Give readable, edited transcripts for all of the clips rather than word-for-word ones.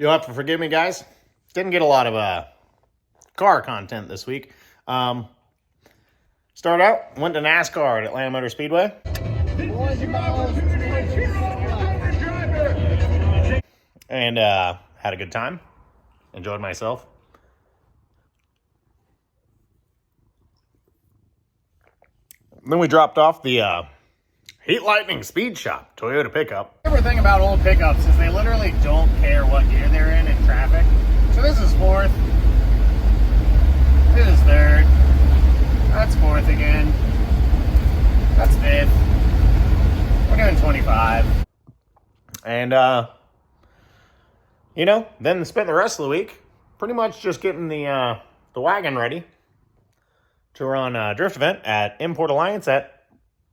You'll have to forgive me, guys. Didn't get a lot of car content this week. Start out, went to NASCAR at Atlanta Motor Speedway. And had a good time. Enjoyed myself. Then we dropped off the Heat Lightning Speed Shop Toyota pickup. The favorite thing about old pickups is they literally don't care what gear they're in traffic. So this is fourth. This is third. That's fourth again. That's fifth. We're doing 25. And you know, then spent the rest of the week pretty much just getting the wagon ready to run a drift event at Import Alliance at,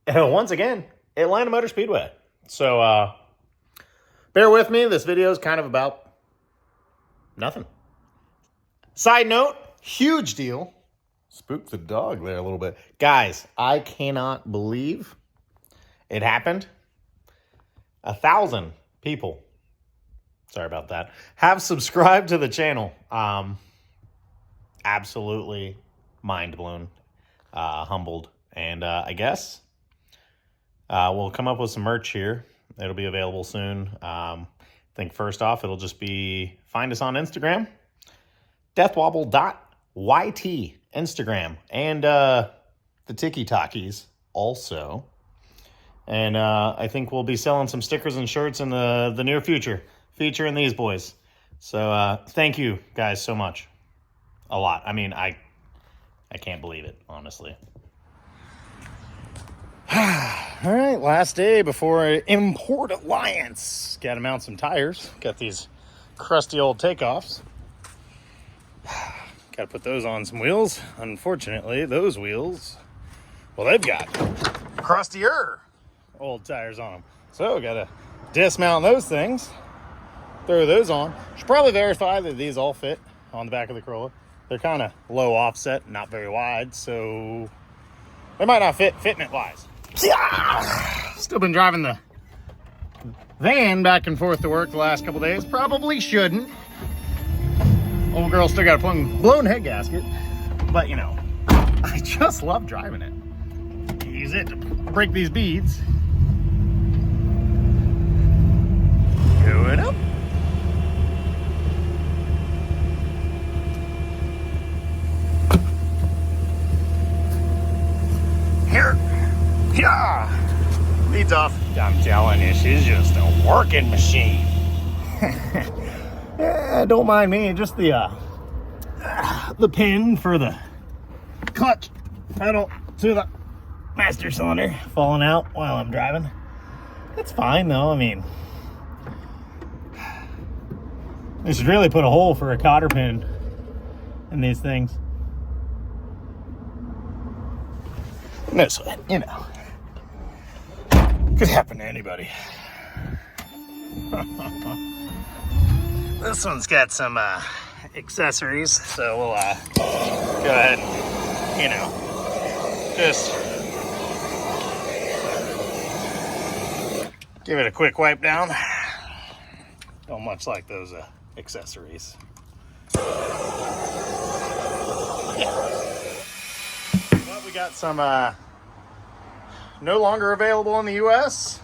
once again, Atlanta Motor Speedway. So, bear with me. This video is kind of about nothing. Side note, huge deal. Spooked the dog there a little bit. Guys, I cannot believe it happened. 1,000 people, sorry about that, have subscribed to the channel. Absolutely mind blown, humbled, and I guess we'll come up with some merch here. It'll be available soon. I think first off, it'll just be, find us on Instagram, deathwobble.yt Instagram, and the Tiki Takis also. And I think we'll be selling some stickers and shirts in the near future, featuring these boys. So thank you guys so much. A lot. I mean, I can't believe it, honestly. All right, last day before Import Alliance. Got to mount some tires. Got these crusty old takeoffs. Got to put those on some wheels. Unfortunately, those wheels, well, they've got crustier old tires on them. So got to dismount those things. Throw those on. Should probably verify that these all fit on the back of the Corolla. They're kind of low offset, not very wide, so they might not fit fitment wise. Still been driving the van back and forth to work the last couple days. Probably shouldn't. Old girl still got a blown head gasket, but you know, I just love driving it. Use it to break these beads. Going up. Here. Yeah. Leads off. I'm telling you, she's just a working machine. Yeah, don't mind me. Just the pin for the clutch pedal to the master cylinder falling out while I'm driving. It's fine though. I mean, they should really put a hole for a cotter pin in these things. No sweat, you know. Could happen to anybody. This one's got some accessories, so we'll go ahead and, you know, just give it a quick wipe down. Don't much like those accessories. Yeah. But we got some no longer available in the U.S.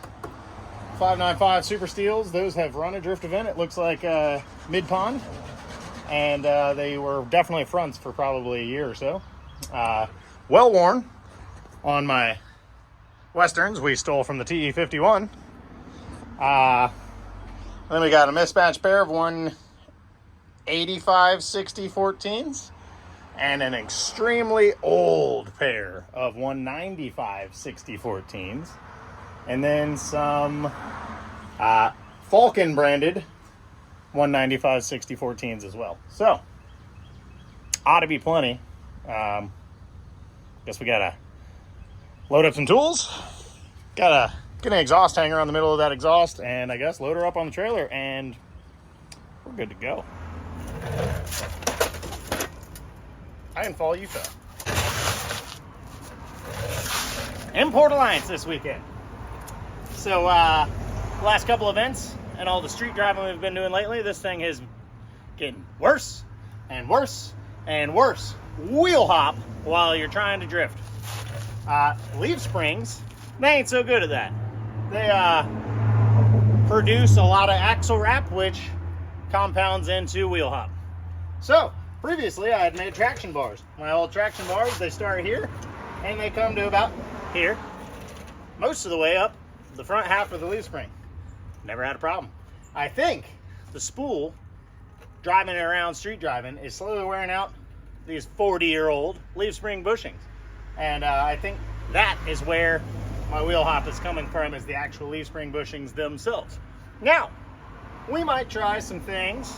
595 Super Steels. Those have run a drift event. It looks like mid-pond. And they were definitely fronts for probably a year or so. Well worn on my Westerns we stole from the TE51. Then we got a mismatched pair of 185 60 14s. And an extremely old pair of 195 60 14s. And then some Falcon branded 195 60 14s as well. So, ought to be plenty. Guess we gotta load up some tools. Gotta get an exhaust hanger on the middle of that exhaust, and I guess load her up on the trailer, and we're good to go. I can follow you, fella. Import Alliance this weekend. So, last couple events and all the street driving we've been doing lately, this thing has worse and worse and worse. Wheel hop while you're trying to drift. Leaf springs, they ain't so good at that. They produce a lot of axle wrap, which compounds into wheel hop. So previously I had made traction bars. My old traction bars, they start here and they come to about here, most of the way up the front half of the leaf spring. Never had a problem. I think the spool, driving it around street driving, is slowly wearing out these 40-year-old leaf spring bushings. And I think that is where my wheel hop is coming from, is the actual leaf spring bushings themselves. Now, we might try some things,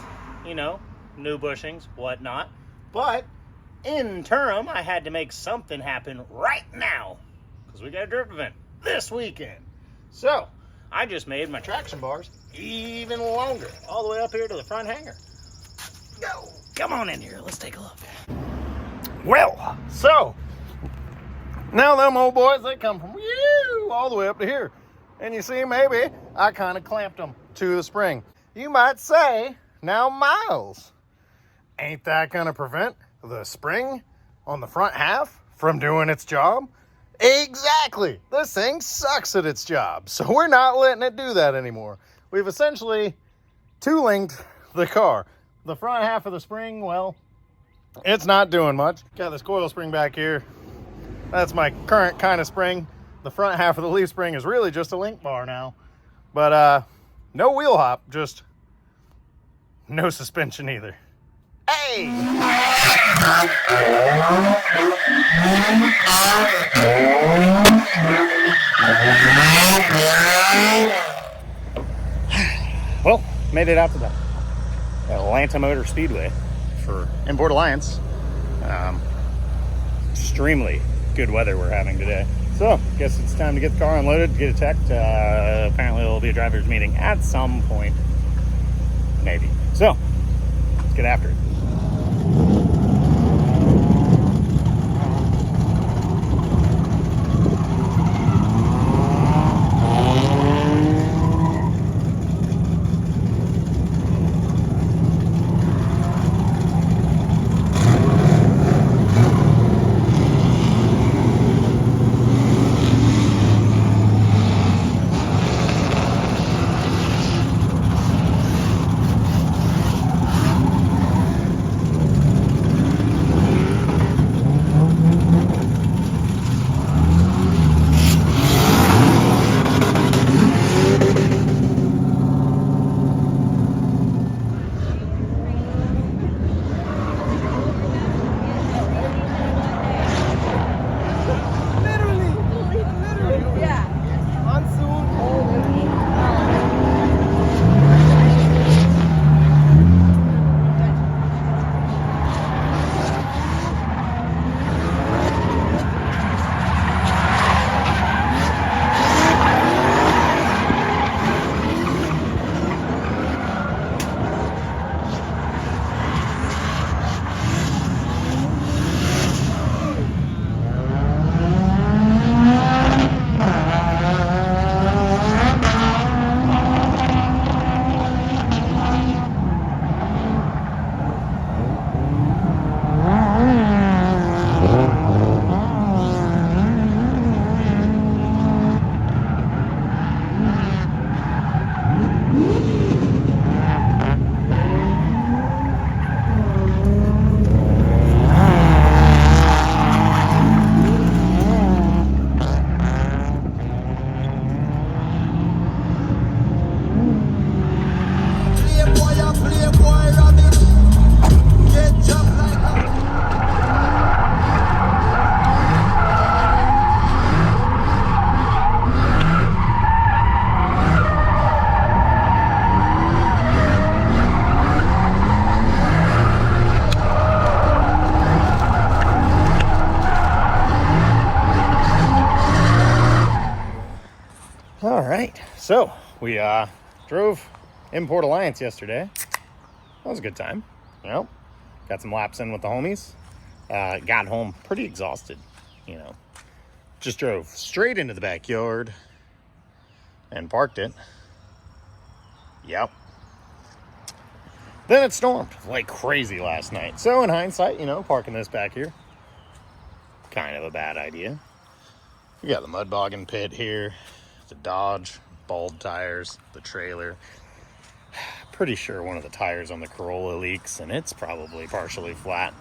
you know, new bushings, whatnot, but in interim, I had to make something happen right now because we got a drift event this weekend. So I just made my traction bars even longer, all the way up here to the front hanger. Go, come on in here, let's take a look. Well, so now them old boys, they come from all the way up to here. And you see, maybe I kind of clamped them to the spring. You might say, now Miles, ain't that gonna prevent the spring on the front half from doing its job? Exactly. This thing sucks at its job. So we're not letting it do that anymore. We've essentially two-linked the car. The front half of the spring, well, it's not doing much. Got this coil spring back here. That's my current kind of spring. The front half of the leaf spring is really just a link bar now. But no wheel hop, just no suspension either. Hey! Well, made it out to the Atlanta Motor Speedway for Import Alliance. Extremely good weather we're having today. So, guess it's time to get the car unloaded, get it checked. Apparently there'll be a driver's meeting at some point. Maybe. So, let's get after it. All right, so we drove Import Alliance yesterday. That was a good time, you know. Got some laps in with the homies. Got home pretty exhausted, you know. Just drove straight into the backyard and parked it. Yep. Then it stormed like crazy last night. So in hindsight, you know, parking this back here, kind of a bad idea. We got the mud bogging pit here, the Dodge, bulb tires, the trailer. Pretty sure one of the tires on the Corolla leaks, and it's probably partially flat.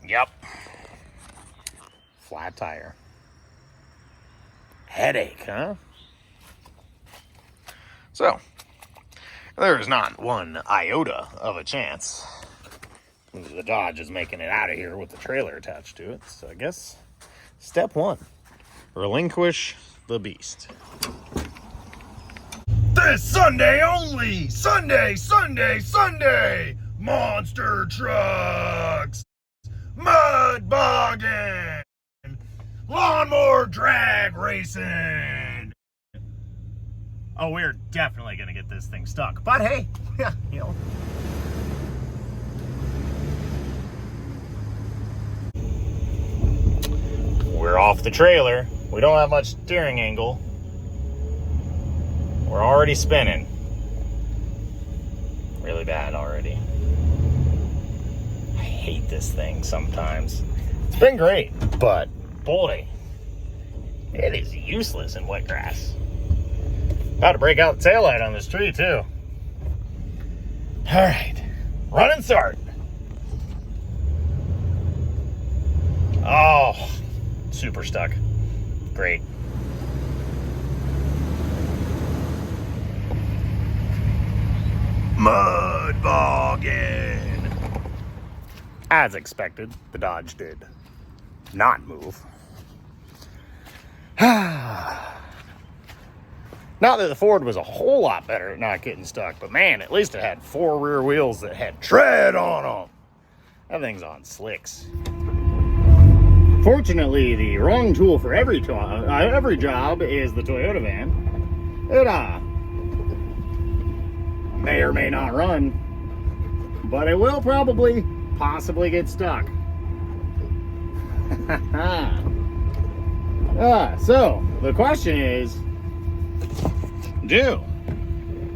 Yep. Flat tire. Headache, huh? So, there is not one iota of a chance the Dodge is making it out of here with the trailer attached to it. So I guess step one, relinquish the beast. This Sunday only! Sunday, Sunday, Sunday! Monster trucks! Mud bogging! Lawnmower drag racing! Oh, we're definitely gonna get this thing stuck. But hey, yeah, you know. We're off the trailer. We don't have much steering angle. We're already spinning. Really bad already. I hate this thing sometimes. It's been great, but boy, it is useless in wet grass. About to break out the taillight on this tree too. All right, run and start. Oh, super stuck. Great. Mud bogging! As expected, the Dodge did not move. Not that the Ford was a whole lot better at not getting stuck, but man, at least it had 4 rear wheels that had tread on them. That thing's on slicks. Fortunately, the wrong tool for every job is the Toyota van. It may or may not run, but it will probably possibly get stuck. So the question is, do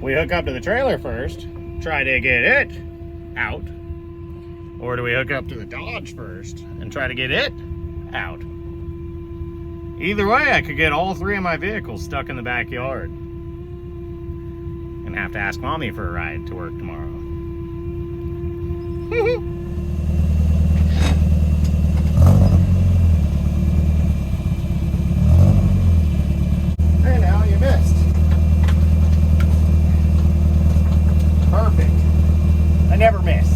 we hook up to the trailer first, try to get it out, or do we hook up to the Dodge first and try to get it out? Either way, I could get all 3 of my vehicles stuck in the backyard and have to ask Mommy for a ride to work tomorrow. Hey, now you missed. Perfect. I never miss.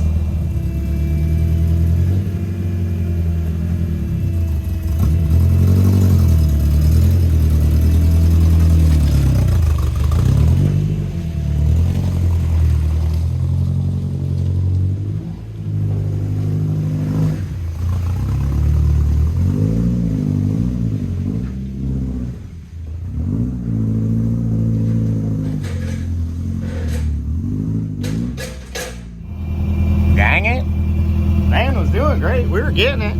Dang it. Man was doing great. We were getting it.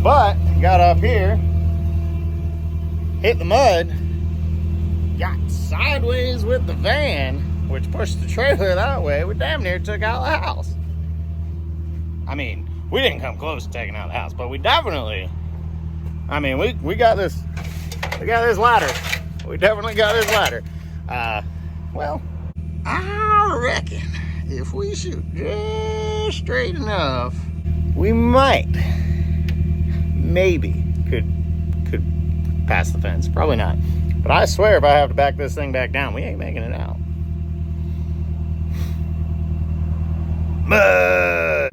But got up here, hit the mud, got sideways with the van, which pushed the trailer that way. We damn near took out the house. I mean, we didn't come close to taking out the house, but we definitely, I mean, we got this, ladder. We definitely got this ladder. Well, I reckon if we shoot just straight enough, we might, maybe could pass the fence. Probably not. But I swear if I have to back this thing back down, we ain't making it out. Mud.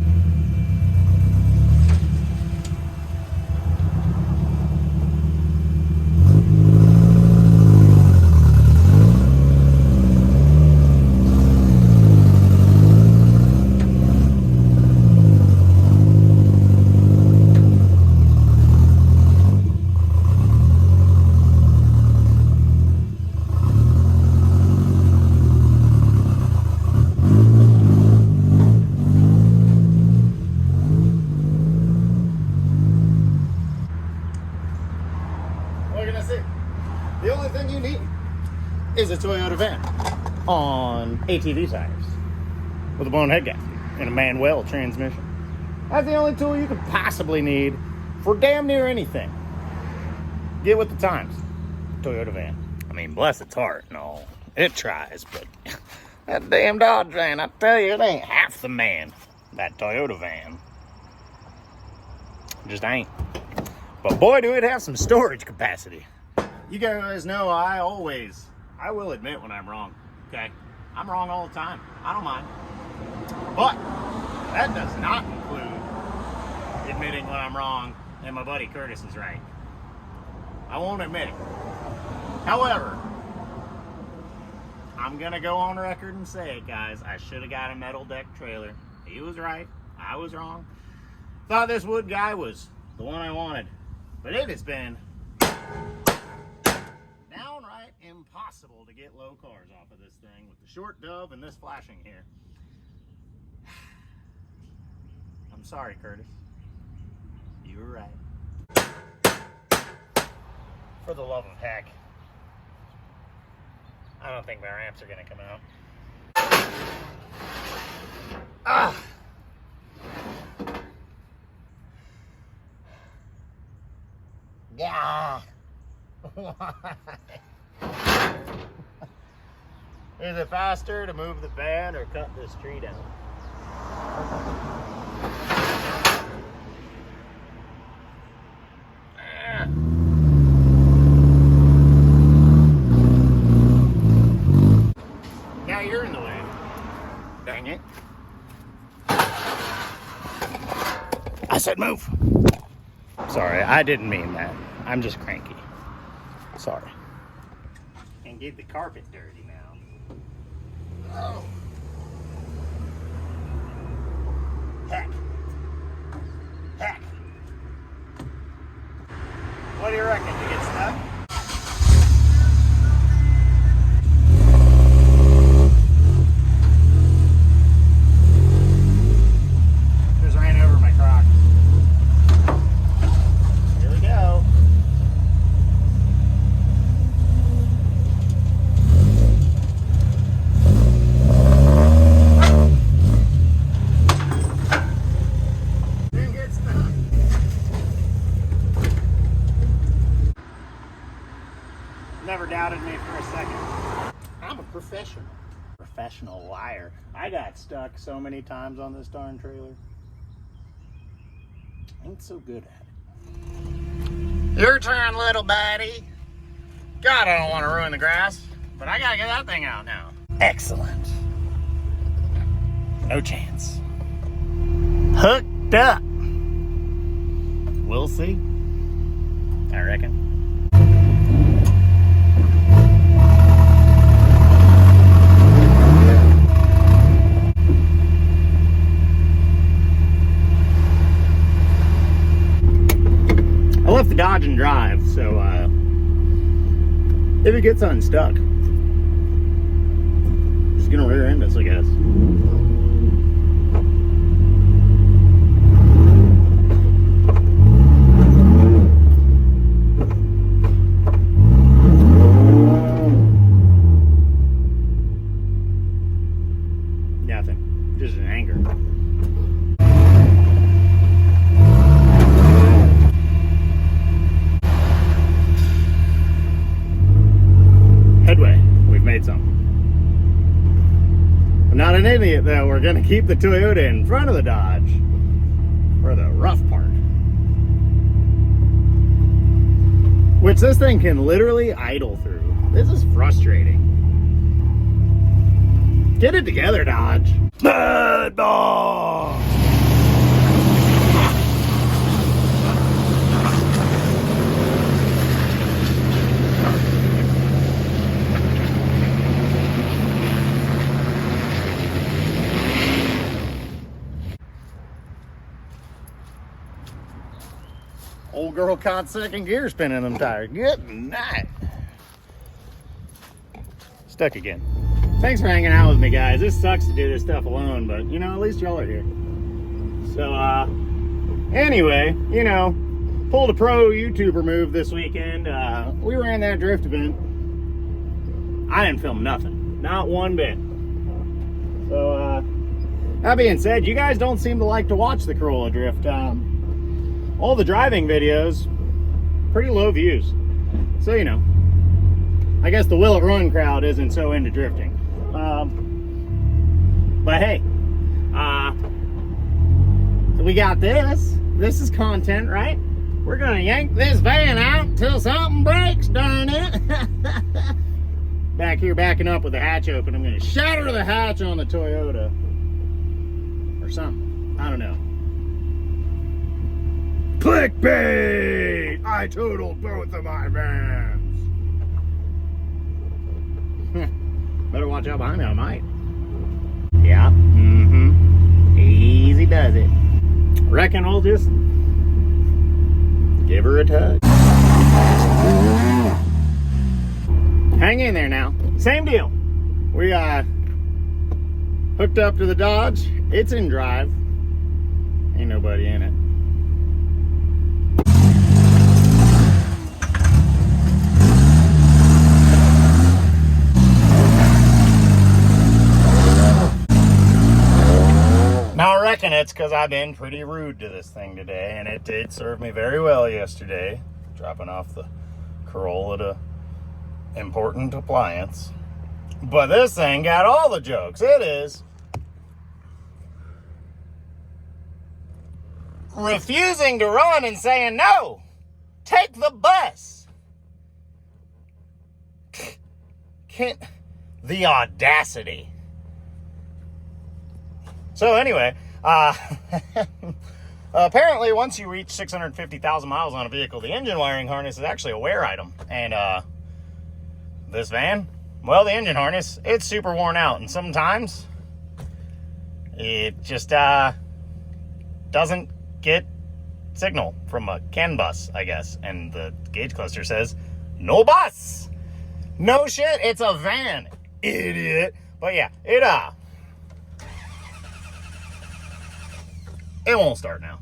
The only thing you need is a Toyota van on ATV tires. with a blown head gasket and a Manuel transmission. That's the only tool you could possibly need for damn near anything. Get with the times. Toyota van. I mean, bless its heart and all. It tries, but that damn Dodge van, I tell you, it ain't half the man. That Toyota van. Just ain't. But boy, do it have some storage capacity. You guys know I will admit when I'm wrong, okay? I'm wrong all the time. I don't mind. But that does not include admitting when I'm wrong and my buddy Curtis is right. I won't admit it. However, I'm gonna go on record and say it, guys. I should have got a metal deck trailer. He was right. I was wrong. Thought this wood guy was the one I wanted. But it has been downright impossible to get low cars off of this thing with the short dove and this flashing here. I'm sorry, Curtis. You were right. For the love of heck. I don't think my ramps are gonna come out. Ah! Yeah. Is it faster to move the van or cut this tree down? Now you're in the way. Dang it. I said move. Sorry, I didn't mean that. I'm just cranky. Sorry. And get the carpet dirty now. Oh. Heck. Heck. What do you reckon? You get stuck? Just ran over my Crocs. Here we go. Didn't get stuck. Never doubted me for a second. I'm a professional liar. I got stuck so many times on this darn trailer. Ain't so good at it. Your turn, little buddy. God, I don't want to ruin the grass, but I gotta get that thing out now. Excellent. No chance. Hooked up. We'll see. I reckon. I left the Dodge and drive, so if it gets unstuck, just gonna rear end us, I guess. Nothing, just an anger. Headway, we've made some. I'm not an idiot though, we're gonna keep the Toyota in front of the Dodge for the rough part. Which this thing can literally idle through. This is frustrating. Get it together, Dodge. Mud ball! Old girl caught second gear spinning them tires. Good night. Stuck again. Thanks for hanging out with me, guys. This sucks to do this stuff alone, but you know, at least y'all are here. So, anyway, you know, pulled a pro YouTuber move this weekend. We ran that drift event. I didn't film nothing. Not one bit. So, That being said, you guys don't seem to like to watch the Corolla drift. All the driving videos, pretty low views. So, you know, I guess the Will It Run crowd isn't so into drifting. But hey, we got this. This is content, right? We're gonna yank this van out until something breaks, darn it. Back here, backing up with the hatch open. I'm gonna shatter the hatch on the Toyota. Or something. I don't know. Clickbait! I totaled both of my vans. Better watch out behind me, I might. Yeah. Easy does it. Reckon we'll just give her a tug. Hang in there now. Same deal. We hooked up to the Dodge. It's in drive. Ain't nobody in it. Now I reckon it's because I've been pretty rude to this thing today, and it did serve me very well yesterday, dropping off the Corolla to Important Appliance. But this thing got all the jokes. It is refusing to run and saying, no, take the bus. The audacity. So anyway, apparently once you reach 650,000 miles on a vehicle, the engine wiring harness is actually a wear item. And this van, well, the engine harness, it's super worn out. And sometimes it just doesn't get signal from a CAN bus, I guess. And the gauge cluster says, no bus. No shit, it's a van, idiot. But yeah, it won't start now.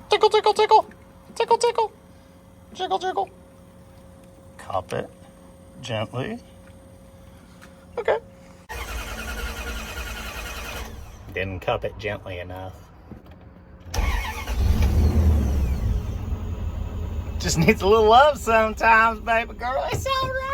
Tickle, tickle, tickle. Tickle, tickle. Jiggle, jiggle. Cup it gently. Okay. Didn't cup it gently enough. Just needs a little love sometimes, baby girl. It's all right.